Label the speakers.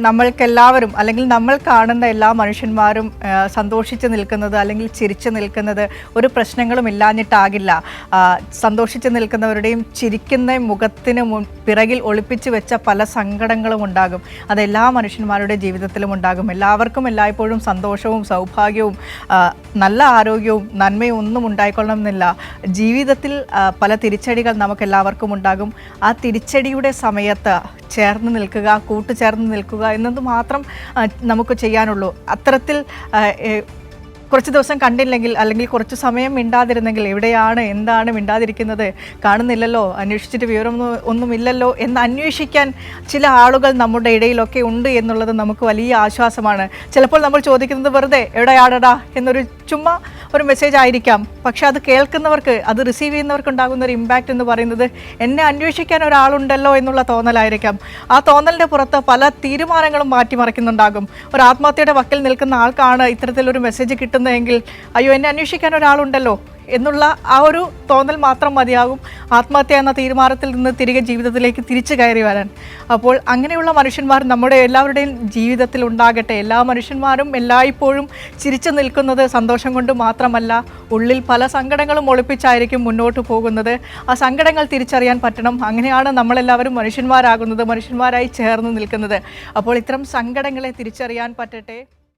Speaker 1: നമ്മൾക്കെല്ലാവരും അല്ലെങ്കിൽ നമ്മൾ കാണുന്ന എല്ലാ മനുഷ്യന്മാരും സന്തോഷിച്ച് നിൽക്കുന്നത് അല്ലെങ്കിൽ ചിരിച്ചു നിൽക്കുന്നത് ഒരു പ്രശ്നങ്ങളും ഇല്ലാഞ്ഞിട്ടാകില്ല. സന്തോഷിച്ച് നിൽക്കുന്നവരുടെയും ചിരിക്കുന്ന മുഖത്തിന് പിറകിൽ ഒളിപ്പിച്ച് വെച്ച പല സങ്കടങ്ങളും ഉണ്ടാകും. അതെല്ലാ മനുഷ്യന്മാരുടെ ജീവിതത്തിലും ഉണ്ടാകും. എല്ലാവർക്കും എല്ലായ്പ്പോഴും സന്തോഷവും സൗഭാഗ്യവും നല്ല ആരോഗ്യവും നന്മയും ഒന്നും ഉണ്ടായിക്കൊള്ളണമെന്നില്ല. ജീവിതത്തിൽ പല തിരിച്ചടികൾ നമുക്കെല്ലാവർക്കും ഉണ്ടാകും. ആ തിരിച്ചടിയുടെ സമയത്ത് ചേർന്ന് നിൽക്കുക, കൂട്ടുചേർന്ന് നിൽക്കുക എന്നത് മാത്രം നമുക്ക് ചെയ്യാനുള്ളൂ. അത്തരത്തിൽ കുറച്ച് ദിവസം കണ്ടില്ലെങ്കിൽ അല്ലെങ്കിൽ കുറച്ച് സമയം മിണ്ടാതിരുന്നെങ്കിൽ എവിടെയാണ് എന്താണ് മിണ്ടാതിരിക്കുന്നത്, കാണുന്നില്ലല്ലോ, അന്വേഷിച്ചിട്ട് ഒന്നുമില്ലല്ലോ എന്ന് അന്വേഷിക്കാൻ ചില ആളുകൾ നമ്മുടെ ഇടയിലൊക്കെ ഉണ്ട് എന്നുള്ളത് നമുക്ക് വലിയ ആശ്വാസമാണ്. ചിലപ്പോൾ നമ്മൾ ചോദിക്കുന്നത് വെറുതെ എവിടെയാടടാ എന്നൊരു ചുമ്മാ ഒരു മെസ്സേജ് ആയിരിക്കാം. പക്ഷെ അത് കേൾക്കുന്നവർക്ക്, അത് റിസീവ് ചെയ്യുന്നവർക്ക് ഉണ്ടാകുന്ന ഒരു ഇമ്പാക്റ്റ് എന്ന് പറയുന്നത് എന്നെ അന്വേഷിക്കാൻ ഒരാളുണ്ടല്ലോ എന്നുള്ള തോന്നലായിരിക്കാം. ആ തോന്നലിൻ്റെ പുറത്ത് പല തീരുമാനങ്ങളും മാറ്റിമറിക്കുന്നുണ്ടാകും. ഒരു ആത്മഹത്യയുടെ വക്കിൽ നിൽക്കുന്ന ആൾക്കാണ് ഇത്തരത്തിലൊരു മെസ്സേജ് കിട്ടുന്നതെങ്കിൽ അയ്യോ എന്നെ അന്വേഷിക്കാൻ ഒരാളുണ്ടല്ലോ എന്നുള്ള ആ ഒരു തോന്നൽ മാത്രം മതിയാകും ആത്മഹത്യ എന്ന തീരുമാനത്തിൽ നിന്ന് തിരികെ ജീവിതത്തിലേക്ക് തിരിച്ചു കയറി വരാൻ. അപ്പോൾ അങ്ങനെയുള്ള മനുഷ്യന്മാർ നമ്മുടെ എല്ലാവരുടെയും ജീവിതത്തിൽ ഉണ്ടാകട്ടെ. എല്ലാ മനുഷ്യന്മാരും എല്ലായ്പ്പോഴും ചിരിച്ചു നിൽക്കുന്നത് സന്തോഷം കൊണ്ട് മാത്രമല്ല, ഉള്ളിൽ പല സങ്കടങ്ങളും ഒളിപ്പിച്ചായിരിക്കും മുന്നോട്ട് പോകുന്നത്. ആ സങ്കടങ്ങൾ തിരിച്ചറിയാൻ പറ്റണം. അങ്ങനെയാണ് നമ്മളെല്ലാവരും മനുഷ്യന്മാരാകുന്നത്, മനുഷ്യന്മാരായി ചേർന്ന് നിൽക്കുന്നത്. അപ്പോൾ ഇത്തരം സങ്കടങ്ങളെ തിരിച്ചറിയാൻ പറ്റട്ടെ.